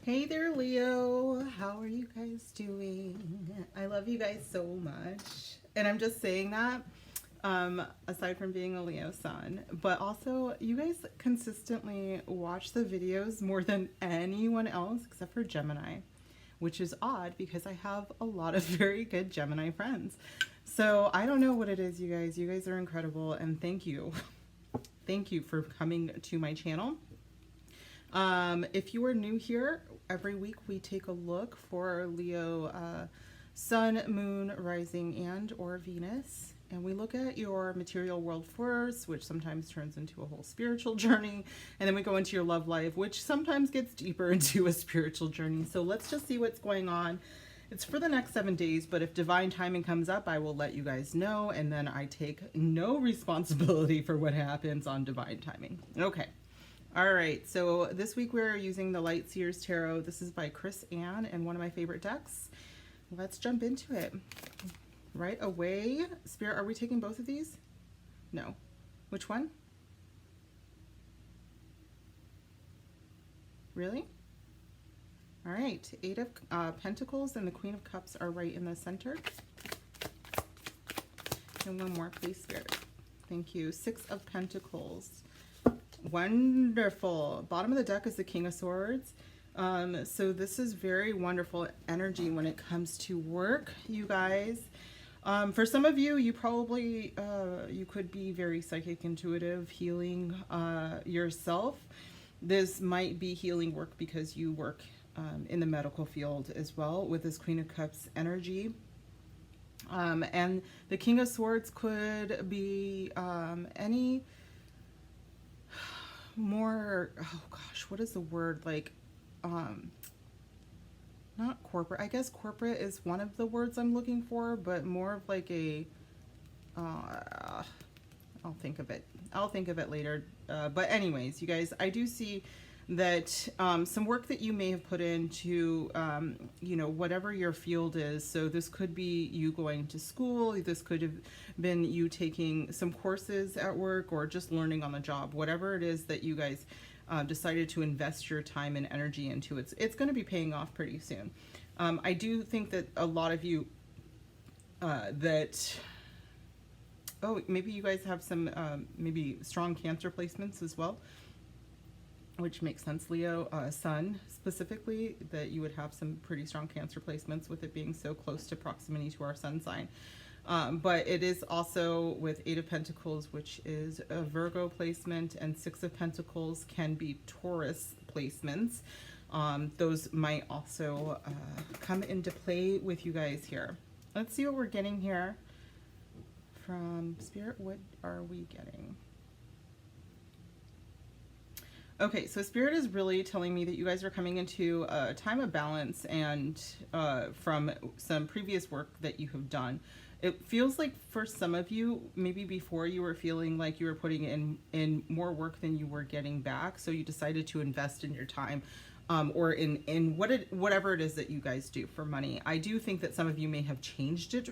Hey there, Leo. How are you guys doing? I love you guys so much. And I'm just saying that, aside from being a Leo sun, but also you guys consistently watch the videos more than anyone else except for Gemini, which is odd because I have a lot of very good Gemini friends. So I don't know what it is, you guys. You guys are incredible, and thank you. Thank you for coming to my channel. If you are new here, every week we take a look for Leo Sun, Moon, Rising, and or Venus. And we look at your material world first, which sometimes turns into a whole spiritual journey. And then we go into your love life, which sometimes gets deeper into a spiritual journey. So let's just see what's going on. It's for the next 7 days, but if divine timing comes up, I will let you guys know. And then I take no responsibility for what happens on divine timing. Okay. All right, so this week we're using the Light Seers Tarot. This is by Chris Ann and one of my favorite decks. Let's jump into it. Right away. Spirit, are we taking both of these? No. Which one? Really? All right, Eight of Pentacles and the Queen of Cups are right in the center. And one more, please, Spirit. Thank you. Six of Pentacles. Wonderful. Bottom of the deck is the King of Swords. So this is very wonderful energy when it comes to work, you guys. For some of you, you probably, you could be very psychic, intuitive, healing yourself. This might be healing work because you work in the medical field as well with this Queen of Cups energy. And the King of Swords could be any more, oh gosh, what is the word, like not corporate, I guess corporate is one of the words I'm looking for, but more of like a I'll think of it later, but anyways, you guys, I do see that some work that you may have put into you know, whatever your field is. So this could be you going to school, this could have been you taking some courses at work, or just learning on the job. Whatever it is that you guys decided to invest your time and energy into, it's going to be paying off pretty soon. I do think that a lot of you that, oh, maybe you guys have some maybe strong Cancer placements as well, which makes sense, Leo, Sun specifically, that you would have some pretty strong Cancer placements with it being so close to proximity to our sun sign. But it is also with Eight of Pentacles, which is a Virgo placement, and Six of Pentacles can be Taurus placements. Those might also come into play with you guys here. Let's see what we're getting here from Spirit. What are we getting? Okay, so Spirit is really telling me that you guys are coming into a time of balance, and from some previous work that you have done. It feels like for some of you, maybe before you were feeling like you were putting in more work than you were getting back, so you decided to invest in your time, or in whatever it is that you guys do for money. I do think that some of you may have changed it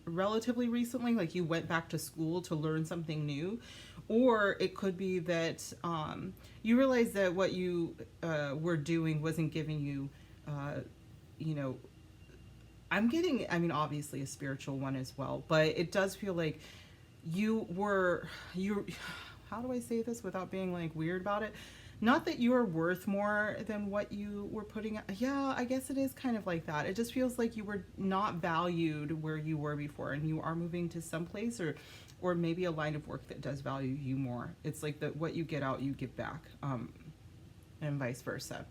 relatively recently, like you went back to school to learn something new, or it could be that you realized that what you were doing wasn't giving you, you know, I'm getting, I mean, obviously a spiritual one as well, but it does feel like you, how do I say this without being like weird about it? Not that you are worth more than what you were putting out. Yeah, I guess it is kind of like that. It just feels like you were not valued where you were before, and you are moving to some place, or maybe a line of work that does value you more. It's like that what you get out, you give back, and vice versa.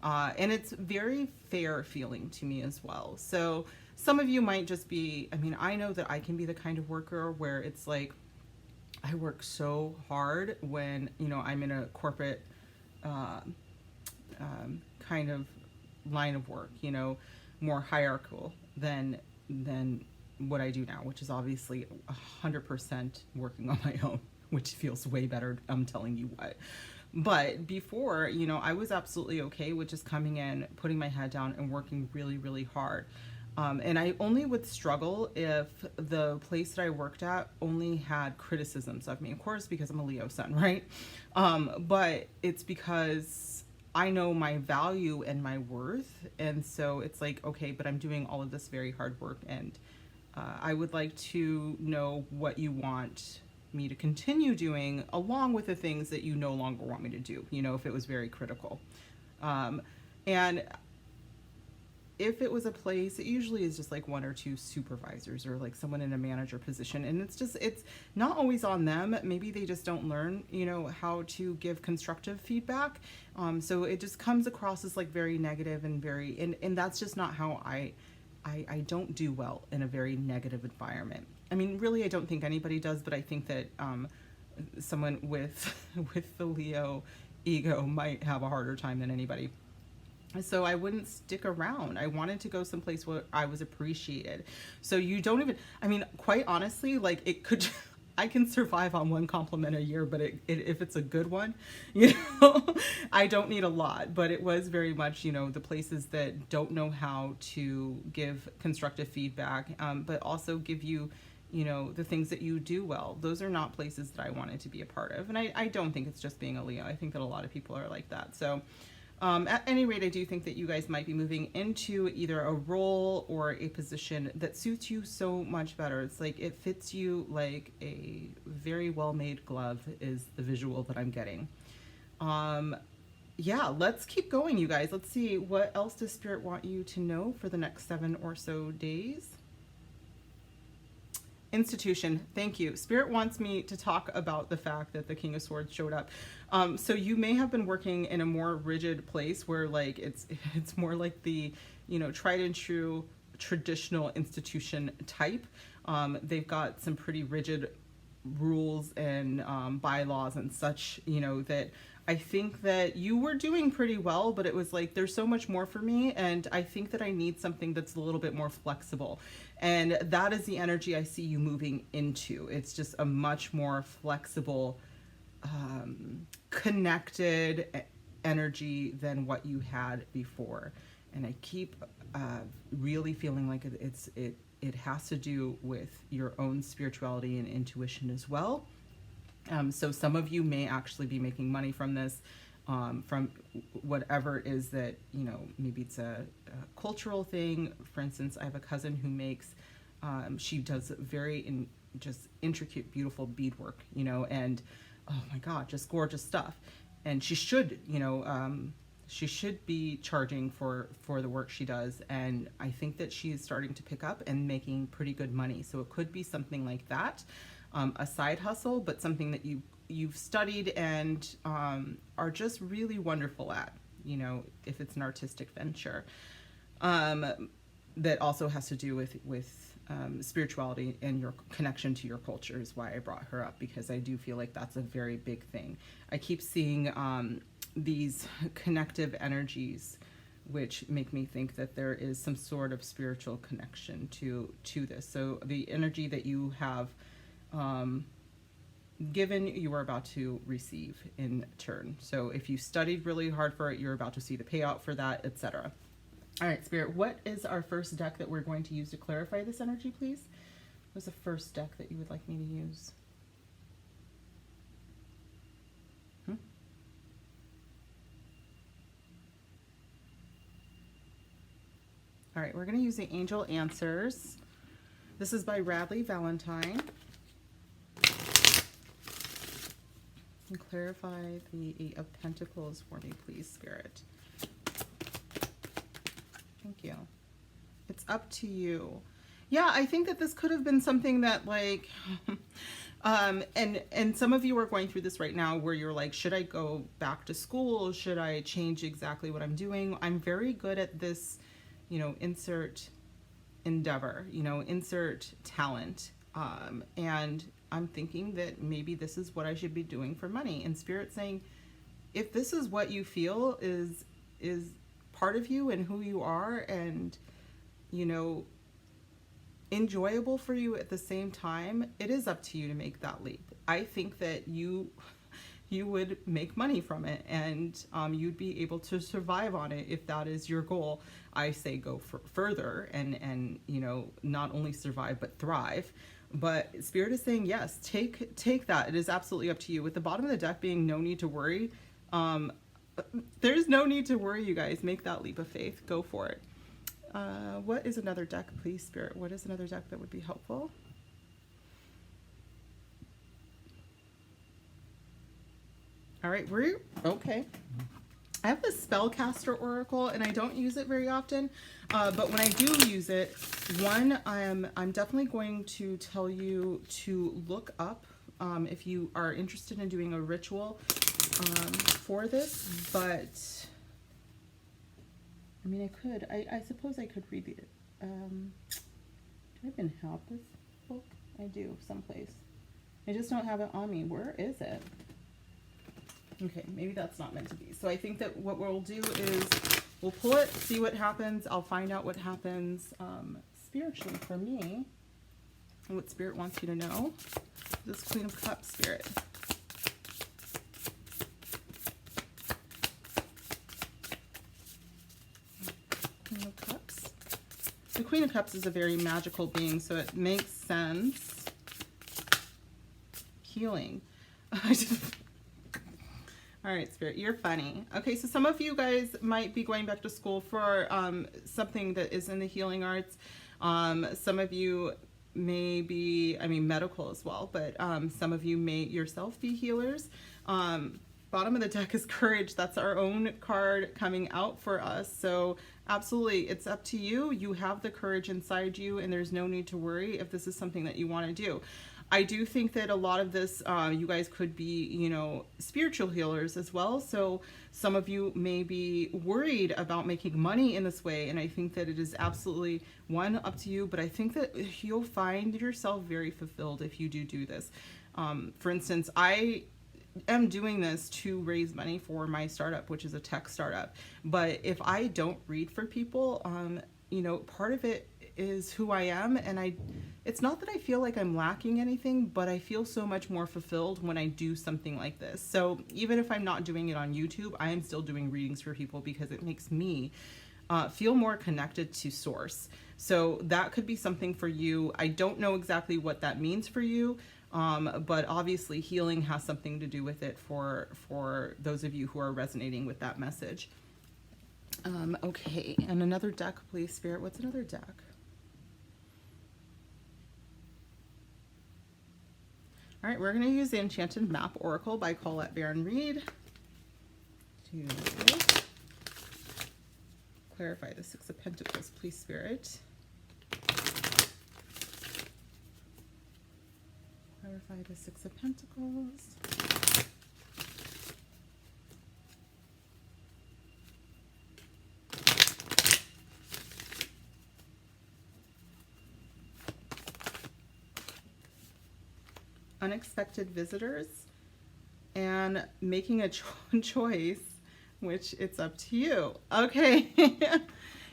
And it's very fair feeling to me as well. So some of you might just be, I mean, I know that I can be the kind of worker where it's like, I work so hard when, you know, I'm in a corporate kind of line of work, you know, more hierarchical than what I do now, which is obviously 100% working on my own, which feels way better, I'm telling you what. But before, you know, I was absolutely okay with just coming in, putting my head down and working really, really hard. And I only would struggle if the place that I worked at only had criticisms of me, of course, because I'm a Leo sun, right? But it's because I know my value and my worth. And so it's like, okay, but I'm doing all of this very hard work. And I would like to know what you want me to continue doing along with the things that you no longer want me to do, if it was very critical. And if it was a place, it usually is just like one or two supervisors or like someone in a manager position. And it's not always on them. Maybe they just don't learn, how to give constructive feedback. So it just comes across as like very negative and and that's just not how I don't do well in a very negative environment. I mean, really, I don't think anybody does, but I think that someone with the Leo ego might have a harder time than anybody. So I wouldn't stick around. I wanted to go someplace where I was appreciated. So you don't even, I mean, quite honestly, like it could, I can survive on one compliment a year, but if it's a good one, I don't need a lot. But it was very much, the places that don't know how to give constructive feedback, but also give you, the things that you do well. Those are not places that I wanted to be a part of. And I don't think it's just being a Leo. I think that a lot of people are like that. So at any rate, I do think that you guys might be moving into either a role or a position that suits you so much better. It's like it fits you like a very well-made glove is the visual that I'm getting. Yeah, let's keep going, you guys. Let's see, what else does Spirit want you to know for the next 7 or so days? Institution. Thank you. Spirit wants me to talk about the fact that the King of Swords showed up. So you may have been working in a more rigid place where like it's more like the, tried and true traditional institution type. They've got some pretty rigid rules and bylaws and such, that I think that you were doing pretty well, but it was like, there's so much more for me. And I think that I need something that's a little bit more flexible. And that is the energy I see you moving into. It's just a much more flexible, connected energy than what you had before. And I keep really feeling like it has to do with your own spirituality and intuition as well. So some of you may actually be making money from this, from whatever it is that, maybe it's a cultural thing. For instance, I have a cousin who makes, she does very just intricate, beautiful beadwork, and oh my God, just gorgeous stuff. And she should, she should be charging for the work she does. And I think that she is starting to pick up and making pretty good money. So it could be something like that. A side hustle, but something that you've studied and are just really wonderful at, if it's an artistic venture, that also has to do with spirituality and your connection to your culture is why I brought her up, because I do feel like that's a very big thing. I keep seeing these connective energies which make me think that there is some sort of spiritual connection to this. So the energy that you have given, you are about to receive in turn. So if you studied really hard for it, you're about to see the payout for that, etc. All right, Spirit, what is our first deck that we're going to use to clarify this energy, please? What was the first deck that you would like me to use? All right, we're going to use the Angel Answers. This is by Radley Valentine. And clarify the Eight of Pentacles for me, please, Spirit. Thank you. It's up to you. Yeah, I think that this could have been something that like, and some of you are going through this right now where you're like, should I go back to school? Should I change exactly what I'm doing? I'm very good at this, insert endeavor, insert talent. And I'm thinking that maybe this is what I should be doing for money. And Spirit saying, if this is what you feel is part of you and who you are and, enjoyable for you at the same time, it is up to you to make that leap. I think that you you would make money from it, and you'd be able to survive on it if that is your goal. I say go further and you know, not only survive but thrive. But Spirit is saying yes, take that. It is absolutely up to you. With the bottom of the deck being no need to worry, there's no need to worry, you guys. Make that leap of faith. Go for it. What is another deck, please, Spirit? What is another deck that would be helpful? All right, okay. I have the Spellcaster Oracle, and I don't use it very often, but when I do use it, one, I'm definitely going to tell you to look up if you are interested in doing a ritual for this, but I mean, I suppose I could read it. Do I even have this book? I do, someplace. I just don't have it on me. Where is it? Okay, maybe that's not meant to be. So I think that what we'll do is we'll pull it, see what happens. I'll find out what happens spiritually for me and what Spirit wants you to know. This Queen of Cups, Spirit. Queen of Cups. The Queen of Cups is a very magical being, so it makes sense. Healing. All right, Spirit, you're funny. Okay, so some of you guys might be going back to school for something that is in the healing arts. Some of you may be, I mean, medical as well, but some of you may yourself be healers. Bottom of the deck is Courage. That's our own card coming out for us. So absolutely, it's up to you. You have the courage inside you, and there's no need to worry if this is something that you want to do. I do think that a lot of this, you guys could be, you know, spiritual healers as well. So some of you may be worried about making money in this way. And I think that it is absolutely, one, up to you. But I think that you'll find yourself very fulfilled if you do this. For instance, I am doing this to raise money for my startup, which is a tech startup. But if I don't read for people, you know, part of it is who I am, and it's not that I feel like I'm lacking anything, but I feel so much more fulfilled when I do something like this. So even if I'm not doing it on YouTube, I am still doing readings for people because it makes me feel more connected to source. So that could be something for you. I don't know exactly what that means for you, but obviously healing has something to do with it for those of you who are resonating with that message. Okay, and another deck, please, Spirit. What's another deck? All right, we're going to use the Enchanted Map Oracle by Colette Baron Reed to clarify the Six of Pentacles, please, Spirit. Clarify the Six of Pentacles. Unexpected visitors and making a choice, which it's up to you. Okay.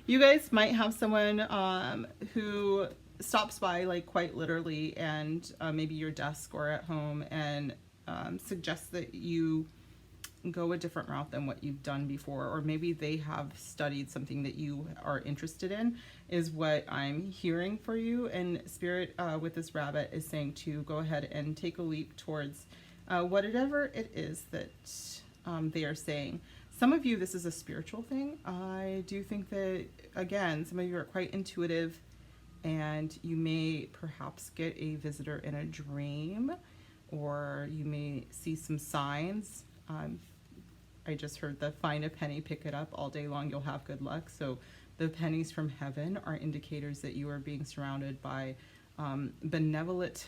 You guys might have someone who stops by, like, quite literally, and maybe your desk or at home, and suggests that you go a different route than what you've done before, or maybe they have studied something that you are interested in, is what I'm hearing for you. And Spirit with this rabbit is saying to go ahead and take a leap towards whatever it is that they are saying. Some of you, this is a spiritual thing. I do think that, again, some of you are quite intuitive, and you may perhaps get a visitor in a dream, or you may see some signs. I just heard the find a penny, pick it up, all day long you'll have good luck. So the pennies from heaven are indicators that you are being surrounded by benevolent,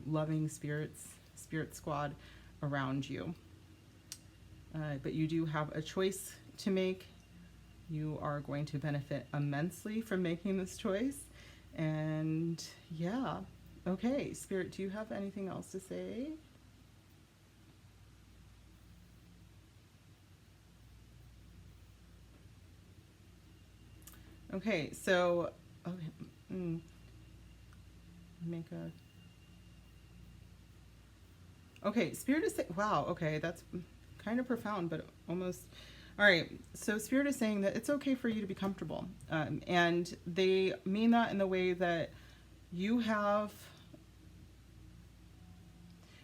loving spirits, spirit squad around you. But you do have a choice to make. You are going to benefit immensely from making this choice. And yeah, okay, Spirit, do you have anything else to say? Okay, so make a Okay, Spirit is saying, wow, okay, that's kind of profound, but almost. All right, so Spirit is saying that it's okay for you to be comfortable. And they mean that in the way that you have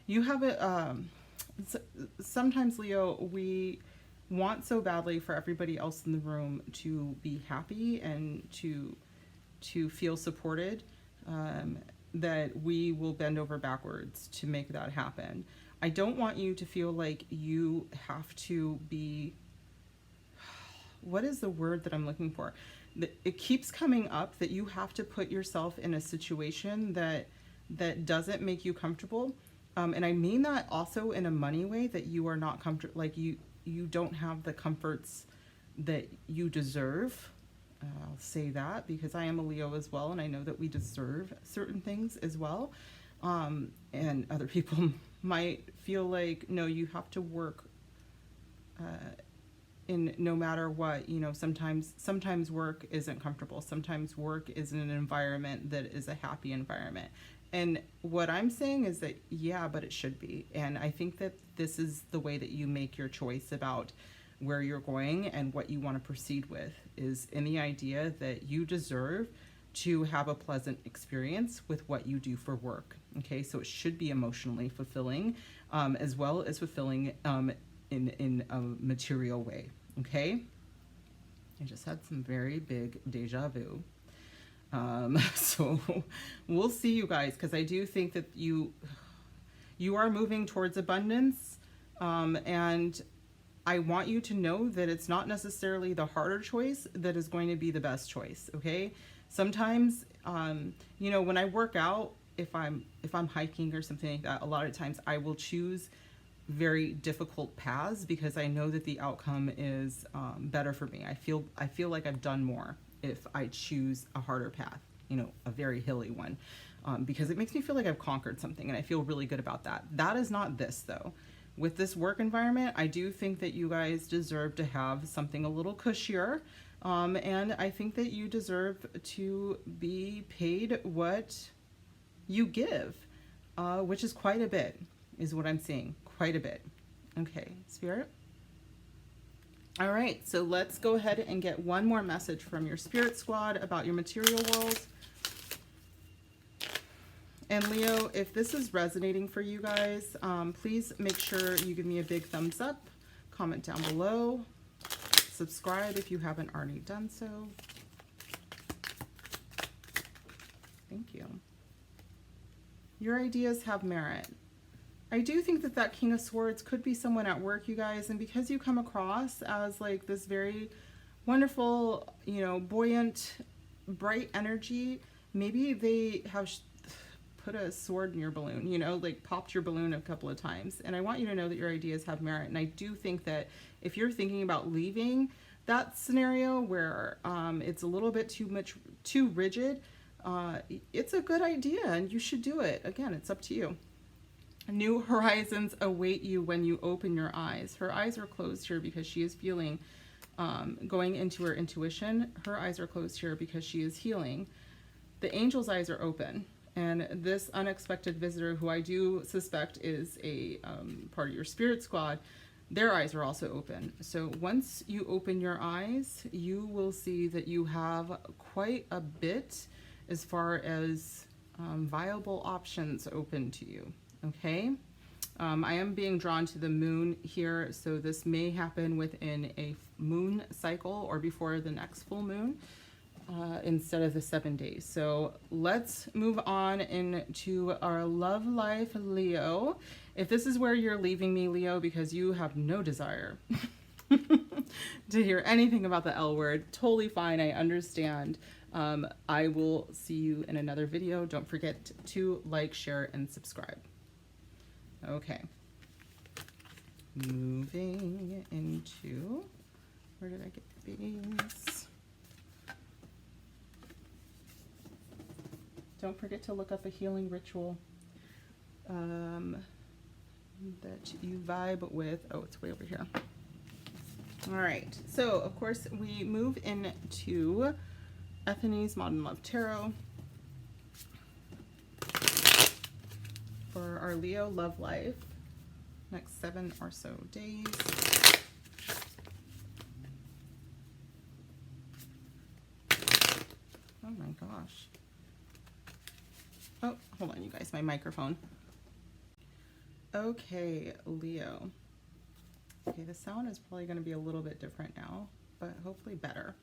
it. Sometimes, Leo, we want so badly for everybody else in the room to be happy and to feel supported, that we will bend over backwards to make that happen. I don't want you to feel like you have to be, what is the word that I'm looking for? It keeps coming up that you have to put yourself in a situation that doesn't make you comfortable. And I mean that also in a money way, that you are not comfortable, like you don't have the comforts that you deserve. I'll say that because I am a Leo as well, and I know that we deserve certain things as well. And other people might feel like, no, you have to work in no matter what, you know, sometimes work isn't comfortable. Sometimes work is in an environment that is a happy environment. And what I'm saying is that, yeah, but it should be. And I think that this is the way that you make your choice about where you're going and what you want to proceed with, is in the idea that you deserve to have a pleasant experience with what you do for work. Okay, so it should be emotionally fulfilling, as well as fulfilling in a material way. Okay, I just had some very big deja vu. So we'll see, you guys, because I do think that you are moving towards abundance, and I want you to know that it's not necessarily the harder choice that is going to be the best choice. Okay, sometimes you know, when I work out, if I'm hiking or something like that, a lot of times I will choose very difficult paths because I know that the outcome is better for me. I feel like I've done more if I choose a harder path, you know, a very hilly one, because it makes me feel like I've conquered something, and I feel really good about that. That is not this, though. With this work environment, I do think that you guys deserve to have something a little cushier, and I think that you deserve to be paid what you give, which is quite a bit, is what I'm seeing. Quite a bit. Okay, Spirit? All right, so let's go ahead and get one more message from your Spirit Squad about your material world. And Leo, if this is resonating for you guys, please make sure you give me a big thumbs up, comment down below, subscribe if you haven't already done so. Thank you. Your ideas have merit. I do think that that King of Swords could be someone at work, you guys, and because you come across as like this very wonderful, you know, buoyant, bright energy, maybe they have put a sword in your balloon, you know, like popped your balloon a couple of times. And I want you to know that your ideas have merit. And I do think that if you're thinking about leaving that scenario where it's a little bit too rigid, it's a good idea and you should do it. Again, it's up to you. New horizons await you when you open your eyes. Her eyes are closed here because she is feeling, going into her intuition. Her eyes are closed here because she is healing. The angel's eyes are open. And this unexpected visitor, who I do suspect is a part of your Spirit Squad, their eyes are also open. So once you open your eyes, you will see that you have quite a bit as far as viable options open to you. Okay, I am being drawn to the moon here, so this may happen within a moon cycle or before the next full moon, instead of the 7 days. So let's move on into our love life, Leo. If this is where you're leaving me, Leo, because you have no desire to hear anything about the L word, totally fine, I understand. I will see you in another video. Don't forget to like, share, and subscribe. Okay, moving into, where did I get these? Don't forget to look up a healing ritual that you vibe with. Oh, it's way over here. All right, so of course we move into Ethany's Modern Love Tarot for our Leo love life. next 7 or so days. Oh my gosh. Oh, hold on, you guys, my microphone. Okay, Leo. Okay, the sound is probably going to be a little bit different now, but hopefully better.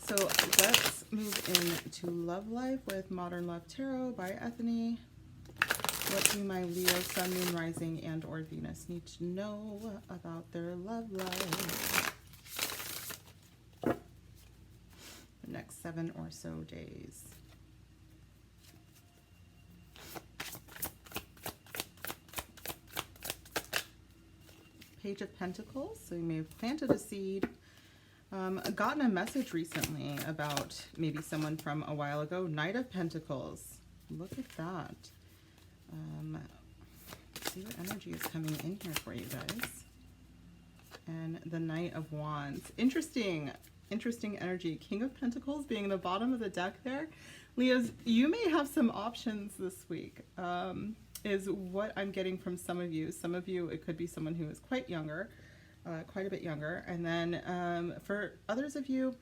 So let's move into Love Life with Modern Love Tarot by Ethany. What do my Leo, Sun, Moon, Rising, and or Venus need to know about their love life? The next 7 or so days. Page of Pentacles. So you may have planted a seed. Gotten a message recently about maybe someone from a while ago. Knight of Pentacles. Look at that. See what energy is coming in here for you guys. And the Knight of Wands. Interesting energy. King of Pentacles being the bottom of the deck there. Leos, you may have some options this week, is what I'm getting from some of you. Some of you, it could be someone who is quite younger, quite a bit younger. And then for others of you,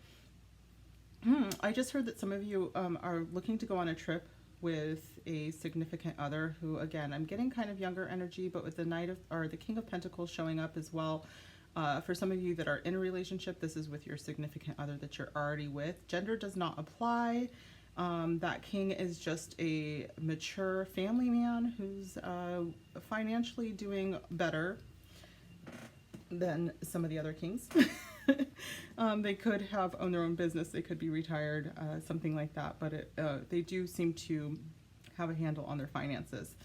I just heard that some of you are looking to go on a trip with a significant other who, again, I'm getting kind of younger energy, but with the Knight of, or the King of Pentacles showing up as well. For some of you that are in a relationship, this is with your significant other that you're already with. Gender does not apply. That king is just a mature family man who's financially doing better than some of the other kings. They could have owned their own business, they could be retired, something like that, but they do seem to have a handle on their finances.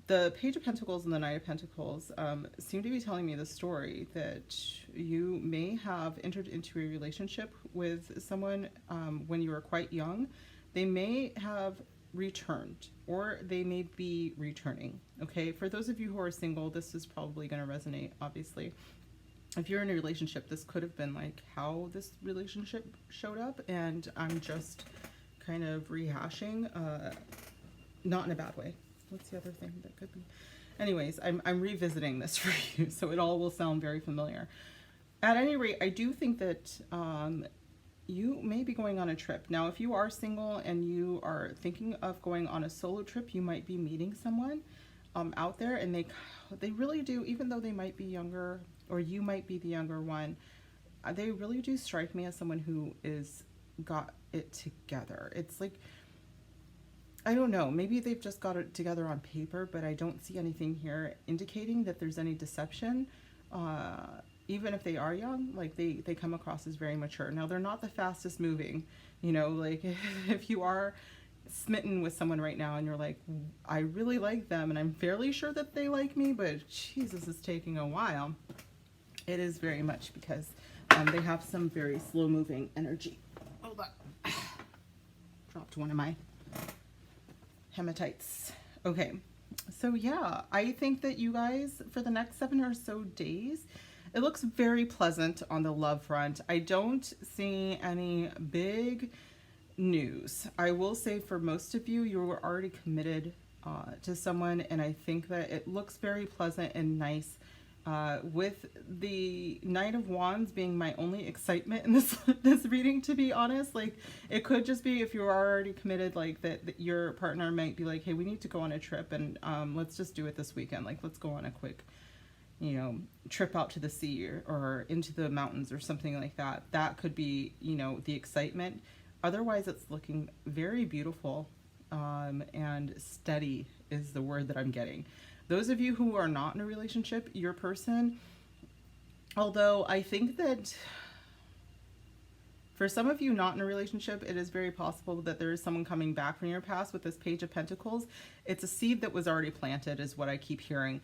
The Page of Pentacles and the Knight of Pentacles seem to be telling me the story that you may have entered into a relationship with someone when you were quite young. They may have returned, or they may be returning. Okay, for those of you who are single, this is probably going to resonate, obviously. If you're in a relationship, this could have been like how this relationship showed up, and I'm just kind of rehashing, not in a bad way. What's the other thing that could be? Anyways, I'm revisiting this for you, so it all will sound very familiar. At any rate, I do think that you may be going on a trip. Now, if you are single and you are thinking of going on a solo trip, you might be meeting someone out there, and they really do, even though they might be younger, or you might be the younger one, they really do strike me as someone who is got it together. It's like, I don't know, maybe they've just got it together on paper, but I don't see anything here indicating that there's any deception. Even if they are young, like they come across as very mature. Now, they're not the fastest moving, you know, like if you are smitten with someone right now and you're like, I really like them and I'm fairly sure that they like me, but Jesus, is taking a while. It is very much because they have some very slow moving energy. Hold on. Dropped one of my hematites. Okay, so yeah, I think that you guys, for the next 7 or so days, it looks very pleasant on the love front. I don't see any big news. I will say for most of you, you were already committed to someone, and I think that it looks very pleasant and nice. With the Knight of Wands being my only excitement in this reading, to be honest. Like, it could just be if you're already committed, like that your partner might be like, hey, we need to go on a trip, and let's just do it this weekend. Like, let's go on a quick, you know, trip out to the sea or into the mountains or something like that. That could be, you know, the excitement. Otherwise, it's looking very beautiful, and steady is the word that I'm getting. Those of you who are not in a relationship, your person, although I think that for some of you not in a relationship, it is very possible that there is someone coming back from your past with this Page of Pentacles. It's a seed that was already planted is what I keep hearing.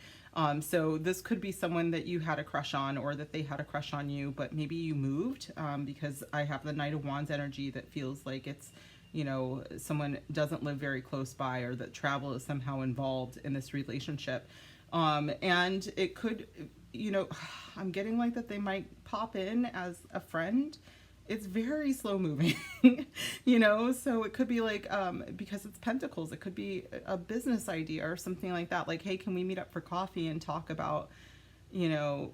So this could be someone that you had a crush on, or that they had a crush on you, but maybe you moved, because I have the Knight of Wands energy that feels like it's, you know, someone doesn't live very close by, or that travel is somehow involved in this relationship. And it could, you know, I'm getting like that they might pop in as a friend it's very slow moving, so it could be like, because it's pentacles, it could be a business idea or something like that. Like, hey, can we meet up for coffee and talk about,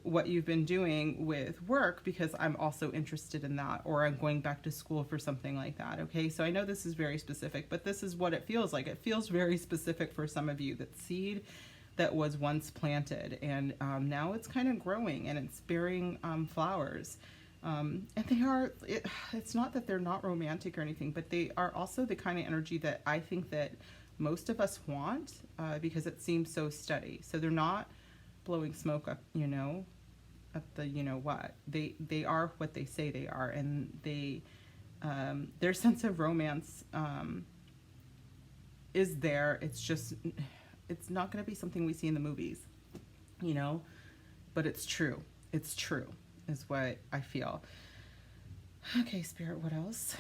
what you've been doing with work, because I'm also interested in that, or I'm going back to school for something like that. Okay. So I know this is very specific, but this is what it feels like. It feels very specific for some of you, that seed that was once planted, and now it's kind of growing and it's bearing flowers. And it's not that they're not romantic or anything, but they are also the kind of energy that I think that most of us want, because it seems so steady. So they're not blowing smoke up, up the, what. They are what they say they are, and their sense of romance is there. It's just, it's not going to be something we see in the movies, but it's true. It's true, is what I feel. Okay, Spirit, what else?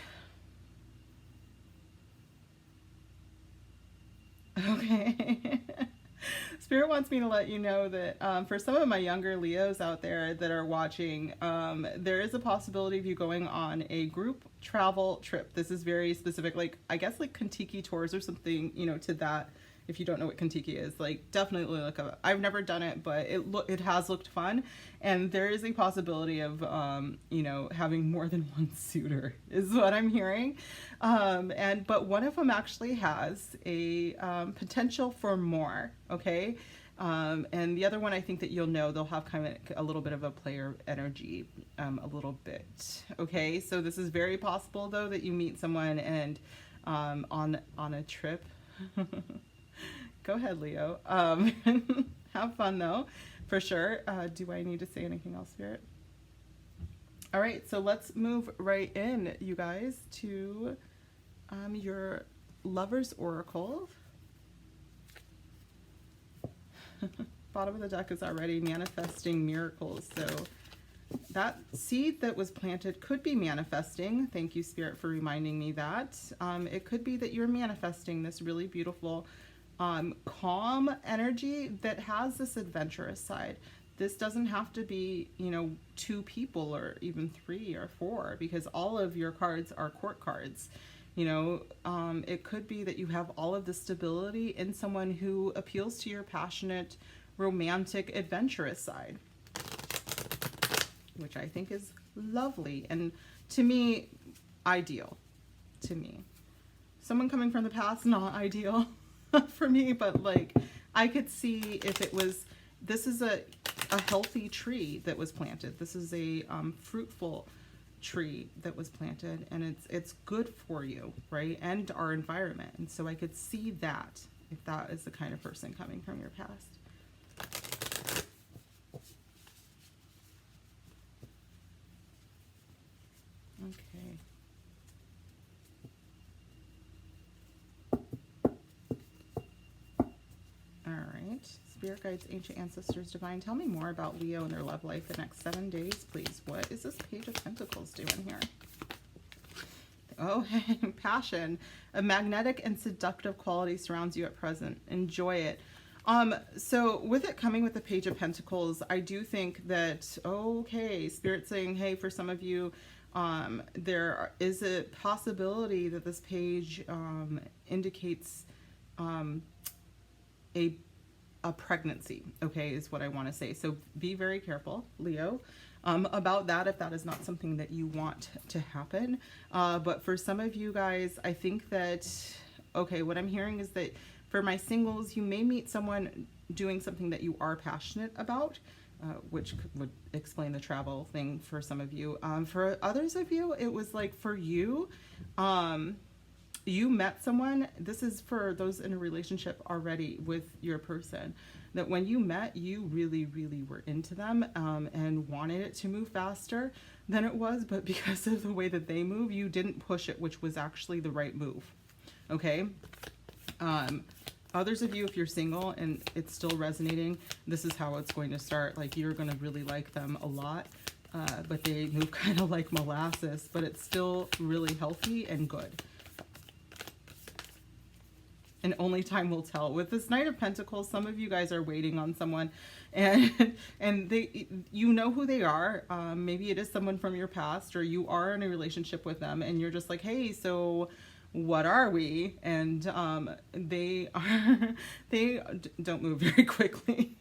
Okay. Spirit wants me to let you know that for some of my younger Leos out there that are watching, there is a possibility of you going on a group travel trip. This is very specific, like, I guess like Kentucky tours or something, to that. If you don't know what Kentucky is, like, definitely look up. I've never done it, but it has looked fun, and there is a possibility of having more than one suitor, is what I'm hearing. But one of them actually has a potential for more. Okay. And the other one, I think that they'll have kind of a little bit of a player energy, a little bit. Okay. So this is very possible, though, that you meet someone and on a trip. Go ahead, Leo. Have fun, though, for sure. Do I need to say anything else, Spirit? All right, so let's move right in, you guys, to your Lover's Oracle. Bottom of the deck is already manifesting miracles. So that seed that was planted could be manifesting. Thank you, Spirit, for reminding me that. It could be that you're manifesting this really beautiful calm energy that has this adventurous side. This doesn't have to be, 2 people or even 3 or 4, because all of your cards are court cards. It could be that you have all of the stability in someone who appeals to your passionate, romantic, adventurous side, which I think is lovely, and to me, ideal. To me, someone coming from the past, not ideal for me, but like, I could see if it was, this is a healthy tree that was planted. This is a fruitful tree that was planted, and it's good for you, right? And our environment. And so I could see that, if that is the kind of person coming from your past. Okay. All right. Spirit guides, ancient ancestors, divine, tell me more about Leo and their love life the next 7 days, please. What is this Page of Pentacles doing here? Oh, passion. A magnetic and seductive quality surrounds you at present. Enjoy it. So with it coming with the Page of Pentacles, I do think that, okay, Spirit saying, hey, for some of you, there is a possibility that this page indicates a pregnancy, okay, is what I want to say. So be very careful, Leo, about that, if that is not something that you want to happen. But for some of you guys, I think that, okay, what I'm hearing is that for my singles, you may meet someone doing something that you are passionate about, which would explain the travel thing for some of you. For others of you, it was like, for you, you met someone, this is for those in a relationship already with your person, that when you met, you really, really were into them, and wanted it to move faster than it was, but because of the way that they move, you didn't push it, which was actually the right move. Okay. Others of you, if you're single and it's still resonating, this is how it's going to start. Like, you're going to really like them a lot, but they move kind of like molasses, but it's still really healthy and good. and only time will tell. With this Knight of Pentacles, some of you guys are waiting on someone, and they, you know who they are. Maybe it is someone from your past, or you are in a relationship with them, and you're just like, hey, so what are we? And they don't move very quickly.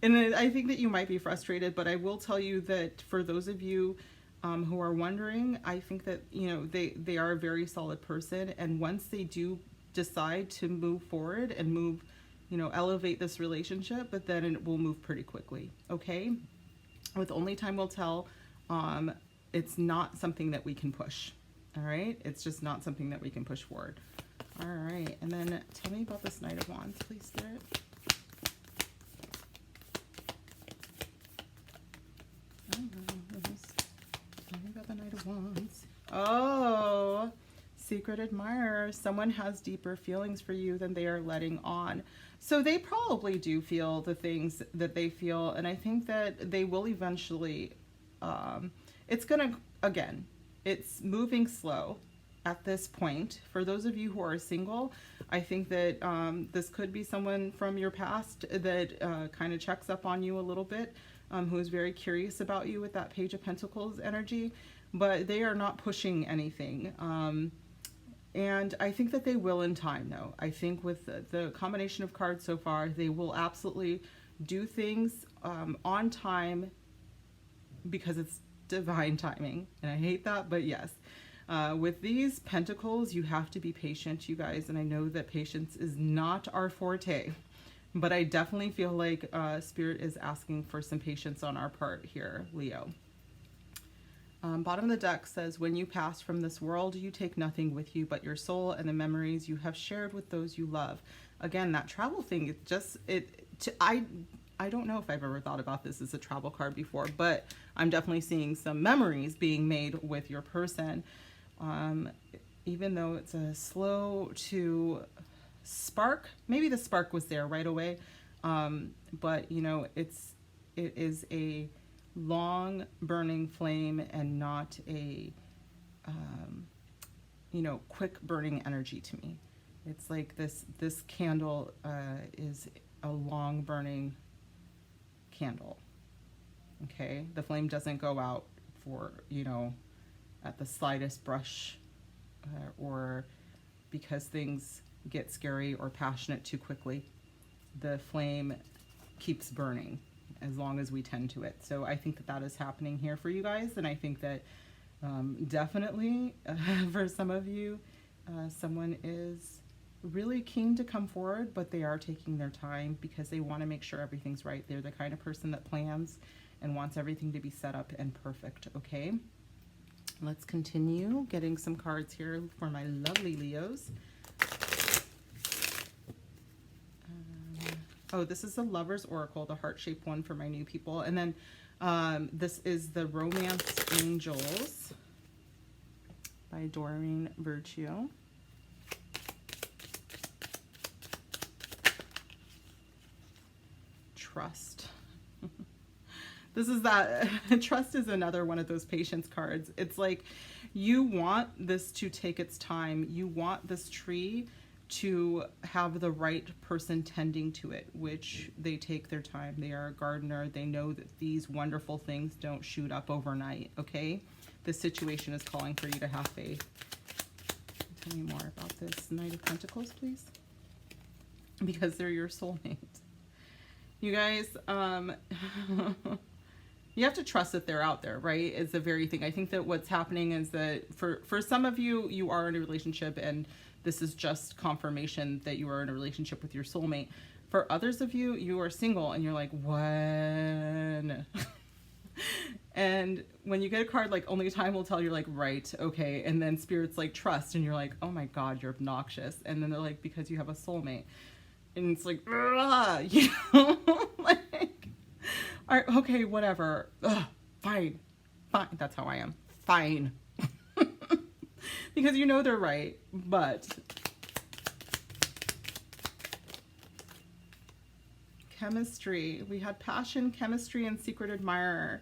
And I think that you might be frustrated, but I will tell you that for those of you who are wondering, I think that, you know, they are a very solid person, and once they do decide to move forward and move, you know, elevate this relationship, but then it will move pretty quickly. Okay, with only time will tell. It's not something that we can push. All right, it's just not something that we can push forward. All right, and then tell me about this Knight of Wands, please, Spirit. Tell me about the Knight of Wands. Oh, secret admirer. Someone has deeper feelings for you than they are letting on. So they probably do feel the things that they feel, and I think that they will eventually, it's gonna, again, it's moving slow at this point. For those of you who are single, I think that this could be someone from your past that kind of checks up on you a little bit, who is very curious about you with that Page of Pentacles energy, but they are not pushing anything. And I think that they will in time, though. I think with the combination of cards so far, they will absolutely do things on time, because it's divine timing. And I hate that, but yes. With these pentacles, you have to be patient, you guys. And I know that patience is not our forte, but I definitely feel like Spirit is asking for some patience on our part here, Leo. Bottom of the deck says, when you pass from this world, you take nothing with you but your soul and the memories you have shared with those you love. Again, that travel thing, I don't know if I've ever thought about this as a travel card before, but I'm definitely seeing some memories being made with your person. Even though it's a slow to spark, maybe the spark was there right away, but you know, it is a long burning flame and not a you know, quick burning energy to me. It's like this candle is a long burning candle. Okay, the flame doesn't go out for, you know, at the slightest brush or because things get scary or passionate too quickly. The flame keeps burning as long as we tend to it. So I think that that is happening here for you guys, and I think that definitely for some of you, someone is really keen to come forward, but they are taking their time because they want to make sure everything's right. They're the kind of person that plans and wants everything to be set up and perfect. Okay, let's continue getting some cards here for my lovely Leos. Oh, this is the Lover's Oracle, the heart-shaped one for my new people. And then this is the Romance Angels by Doreen Virtue. Trust. This is that. Trust is another one of those patience cards. It's like you want this to take its time. You want this tree to have the right person tending to it, which they take their time. They are a gardener. They know that these wonderful things don't shoot up overnight. Okay, this situation is calling for you to have faith. Tell me more about this Knight of Pentacles, please, because they're your soulmate. You guys, you have to trust that they're out there, right? It's the very thing. I think that what's happening is that for some of you, you are in a relationship and this is just confirmation that you are in a relationship with your soulmate. For others of you, you are single and you're like, when? And when you get a card like Only Time Will Tell, you're like, right, okay. And then Spirit's like, trust. And you're like, oh my God, you're obnoxious. And then they're like, because you have a soulmate. And it's like, you know, like, all right, okay, whatever. Ugh, fine. That's how I am. Fine. Because you know they're right, but chemistry. We had passion, chemistry, and secret admirer.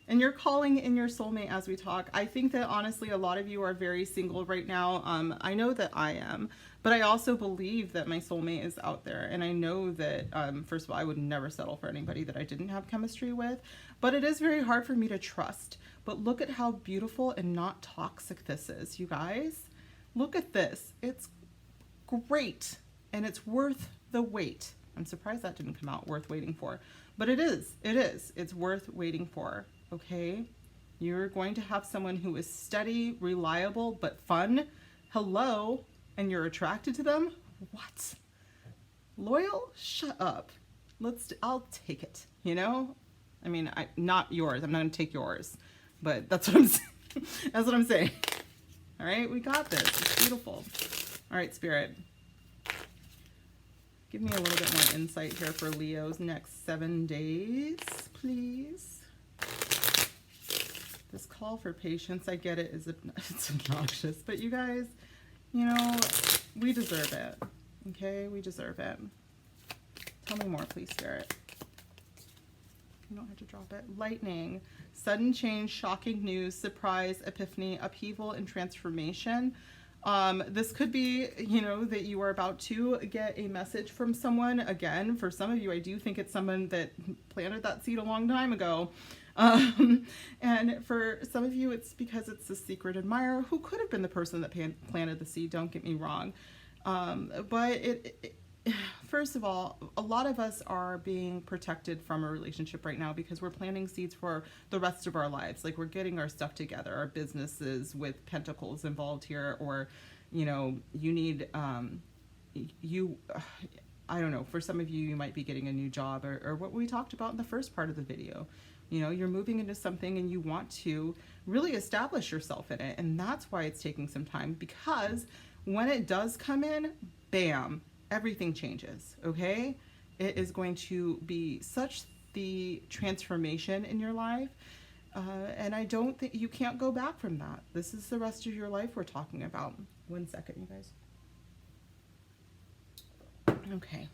And you're calling in your soulmate as we talk. I think that honestly, a lot of you are very single right now. I know that I am, But I also believe that my soulmate is out there. And I know that, first of all, I would never settle for anybody that I didn't have chemistry with. But it is very hard for me to trust. But look at how beautiful and not toxic this is, you guys. Look at this. It's great. And it's worth the wait. I'm surprised that didn't come out, worth waiting for. But it is. It is. It's worth waiting for. Okay? You're going to have someone who is steady, reliable, but fun. Hello? And you're attracted to them? What? Loyal? Shut up. I'll take it, you know? I mean, not yours. I'm not going to take yours. But that's what I'm saying. That's what I'm saying. All right? We got this. It's beautiful. All right, Spirit. Give me a little bit more insight here for Leo's next 7 days, please. This call for patience, I get it, it's obnoxious, but you guys, you know, we deserve it, okay? We deserve it. Tell me more, please, Spirit. You don't have to drop it. Lightning, sudden change, shocking news, surprise, epiphany, upheaval, and transformation. This could be, you know, that you are about to get a message from someone. Again, for some of you, I do think it's someone that planted that seed a long time ago. And for some of you, it's because it's a secret admirer who could have been the person that planted the seed, don't get me wrong. But first of all, a lot of us are being protected from a relationship right now because we're planting seeds for the rest of our lives. Like, we're getting our stuff together, our businesses with pentacles involved here, or, you know, you need, I don't know, for some of you, you might be getting a new job, or what we talked about in the first part of the video. You know, you're moving into something and you want to really establish yourself in it. And that's why it's taking some time, because when it does come in, bam, everything changes, okay? It is going to be such the transformation in your life. And I don't think you can't go back from that. This is the rest of your life we're talking about. 1 second, you guys. Okay.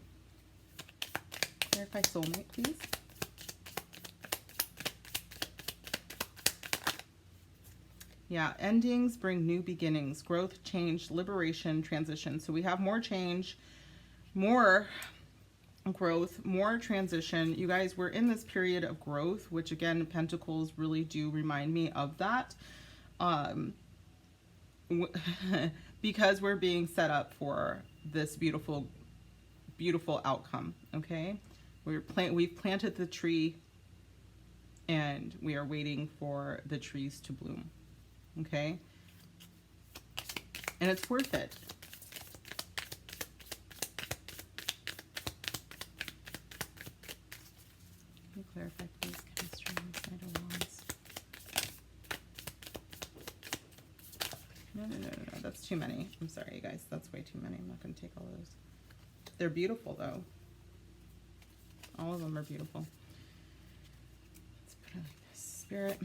Clarify soulmate, please. Yeah, endings bring new beginnings, growth, change, liberation, transition. So we have more change, more growth, more transition. You guys, we're in this period of growth, which again, Pentacles really do remind me of that. Because we're being set up for this beautiful, beautiful outcome, okay? We've planted the tree and we are waiting for the trees to bloom. Okay, and it's worth it. Can you clarify, please? Chemistry on the side of wands. No. That's too many. I'm sorry, you guys. That's way too many. I'm not going to take all those. They're beautiful, though. All of them are beautiful. Let's put it like this. Spirit.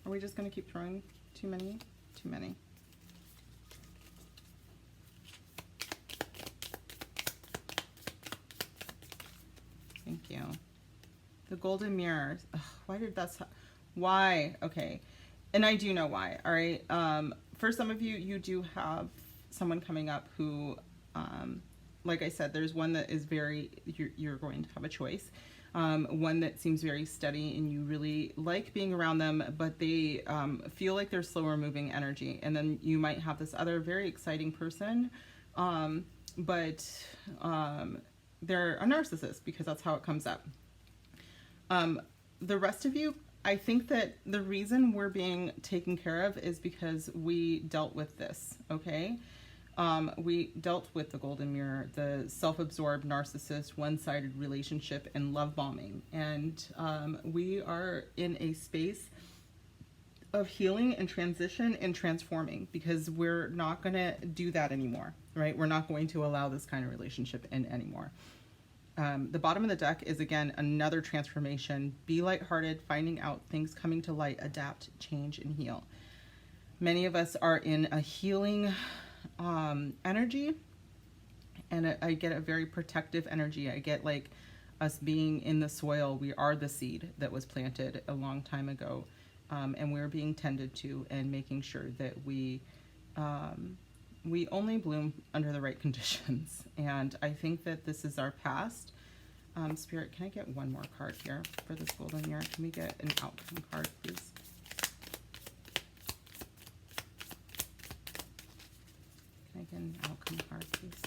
Are we just going to keep throwing too many? Too many. Thank you. The golden mirror. Ugh, why did that... Why? Okay. And I do know why. All right. For some of you, you do have someone coming up who, like I said, there's one that is very... You're going to have a choice. One that seems very steady and you really like being around them, but they feel like they're slower moving energy. And then you might have this other very exciting person, but they're a narcissist, because that's how it comes up. The rest of you, I think that the reason we're being taken care of is because we dealt with this, okay? We dealt with the golden mirror, the self-absorbed narcissist, one-sided relationship, and love bombing. And we are in a space of healing and transition and transforming, because we're not going to do that anymore, right? We're not going to allow this kind of relationship in anymore. The bottom of the deck is, again, another transformation. Be lighthearted, finding out things coming to light, adapt, change, and heal. Many of us are in a healing energy, and I get a very protective energy. I get like us being in the soil. We are the seed that was planted a long time ago, and we're being tended to, and making sure that we only bloom under the right conditions. And I think that this is our past. Spirit, can I get one more card here for this golden year? Can we get an outcome card, please? Can I get an outcome card, please?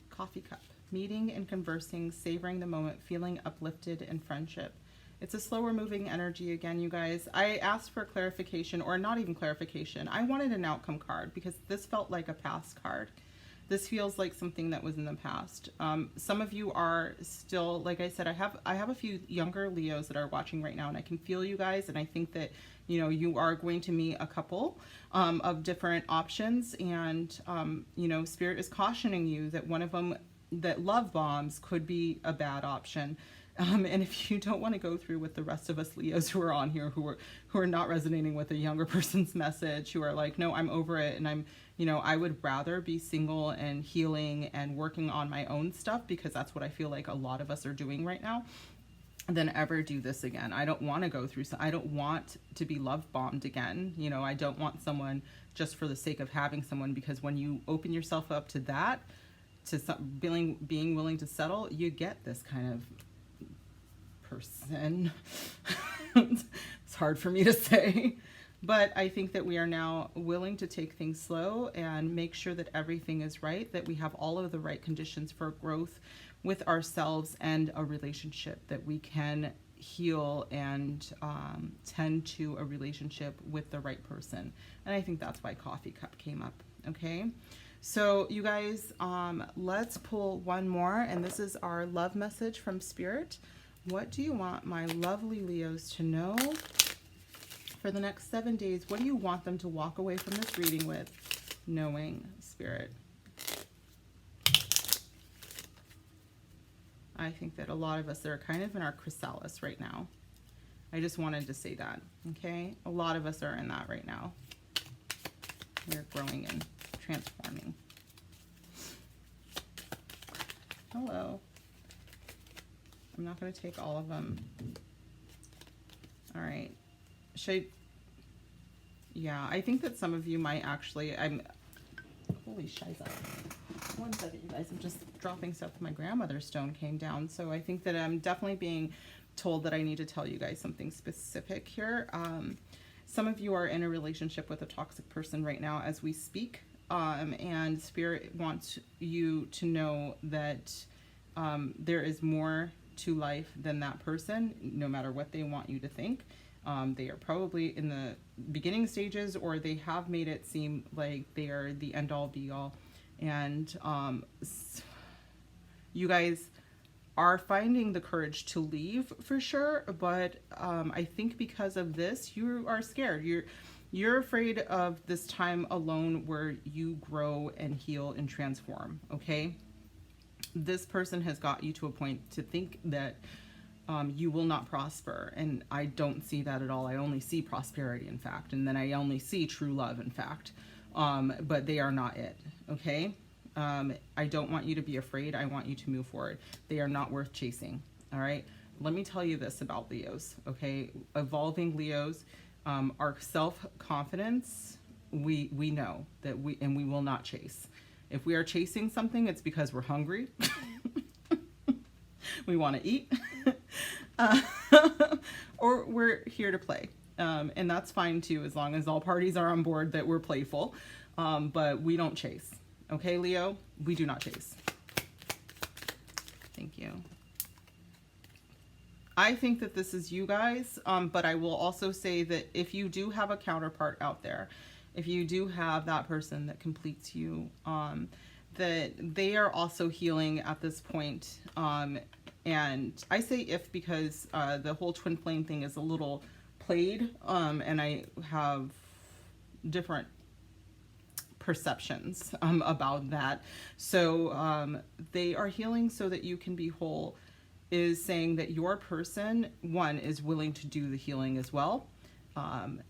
Coffee cup. Meeting and conversing, savoring the moment, feeling uplifted in friendship. It's a slower moving energy again, you guys. I asked for clarification, or not even clarification. I wanted an outcome card because this felt like a past card. This feels like something that was in the past. Some of you are still, like I said, I have a few younger Leos that are watching right now, and I can feel you guys, and I think that, you know, you are going to meet a couple of different options, and you know, Spirit is cautioning you that one of them, that love bombs, could be a bad option. And if you don't want to go through with the rest of us Leos who are on here, who are not resonating with a younger person's message, who are like, no, I'm over it, and I would rather be single and healing and working on my own stuff, because that's what I feel like a lot of us are doing right now, than ever do this again. I don't want to go through, I don't want to be love bombed again. You know, I don't want someone just for the sake of having someone, because when you open yourself up to that, to being willing to settle, you get this kind of person. It's hard for me to say, but I think that we are now willing to take things slow and make sure that everything is right, that we have all of the right conditions for growth with ourselves and a relationship, that we can heal and tend to a relationship with the right person. And I think that's why coffee cup came up. Okay, so you guys, let's pull one more, and this is our love message from Spirit. What do you want my lovely Leos to know for the next 7 days? What do you want them to walk away from this reading with, knowing, Spirit? I think that a lot of us are kind of in our chrysalis right now. I just wanted to say that, okay? A lot of us are in that right now. We're growing and transforming. Hello. I'm not going to take all of them. All right. Yeah, I think that some of you might actually, holy shiza. One second, you guys. I'm just dropping stuff. My grandmother's stone came down. So I think that I'm definitely being told that I need to tell you guys something specific here. Some of you are in a relationship with a toxic person right now as we speak. And Spirit wants you to know that there is more to life than that person, no matter what they want you to think. They are probably in the beginning stages, or they have made it seem like they are the end all be all. And you guys are finding the courage to leave for sure, but I think because of this, you are scared. You're afraid of this time alone where you grow and heal and transform, okay? This person has got you to a point to think that you will not prosper, and I don't see that at all. I only see prosperity, in fact, and then I only see true love, in fact, but they are not it, okay? I don't want you to be afraid. I want you to move forward. They are not worth chasing, all right? Let me tell you this about Leos, okay? Evolving Leos, our self-confidence, we know that we will not chase. If we are chasing something, it's because we're hungry. We want to eat. Or we're here to play. And that's fine too, as long as all parties are on board that we're playful. But we don't chase. Okay, Leo? We do not chase. Thank you. I think that this is you guys, but I will also say that if you do have a counterpart out there, if you do have that person that completes you, that they are also healing at this point. And I say if because the whole twin flame thing is a little played, and I have different perceptions about that. So they are healing so that you can be whole, is saying that your person, one, is willing to do the healing as well.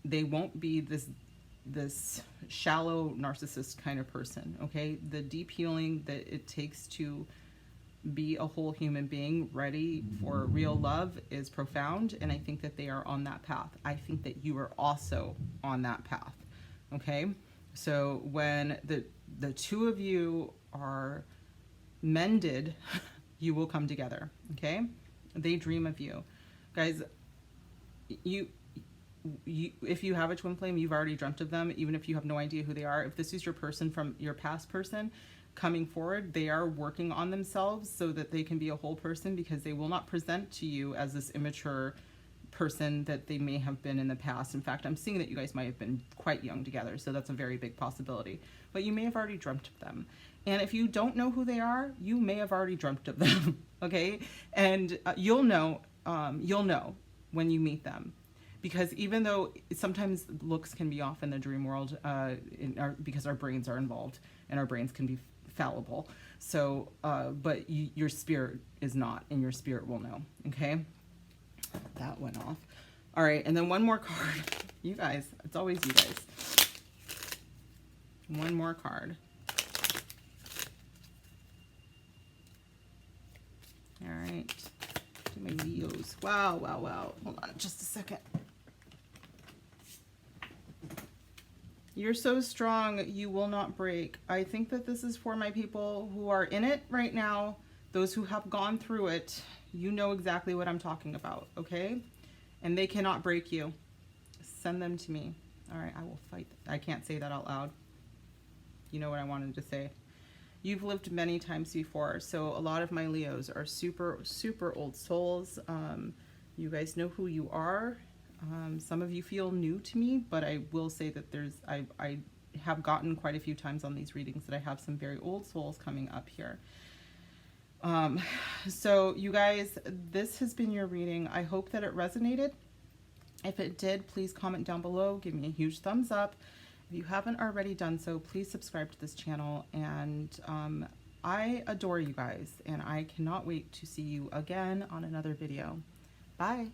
They won't be this shallow narcissist kind of person, okay? The deep healing that it takes to be a whole human being ready for real love is profound, and I think that they are on that path. I think that you are also on that path. Okay, so when the two of you are mended, you will come together. Okay, they dream of you, guys. You if you have a twin flame, you've already dreamt of them, even if you have no idea who they are. If this is your person from your past person coming forward, they are working on themselves so that they can be a whole person, because they will not present to you as this immature person that they may have been in the past. In fact, I'm seeing that you guys might have been quite young together, so that's a very big possibility. But you may have already dreamt of them. And if you don't know who they are, you may have already dreamt of them, okay? And you'll know when you meet them. Because even though sometimes looks can be off in the dream world, because our brains are involved and our brains can be fallible. So, but your spirit is not, and your spirit will know. Okay, that went off. All right, and then one more card. You guys, it's always you guys. One more card. All right, to my Leos. Wow, wow, wow. Hold on, just a second. You're so strong, you will not break. I think that this is for my people who are in it right now. Those who have gone through it, you know exactly what I'm talking about, okay? And they cannot break you. Send them to me. All right, I will fight. I can't say that out loud. You know what I wanted to say. You've lived many times before, so a lot of my Leos are super, super old souls. You guys know who you are. Some of you feel new to me, but I will say that I have gotten quite a few times on these readings that I have some very old souls coming up here. So you guys, this has been your reading. I hope that it resonated. If it did, please comment down below. Give me a huge thumbs up. If you haven't already done so, please subscribe to this channel. And I adore you guys, and I cannot wait to see you again on another video. Bye.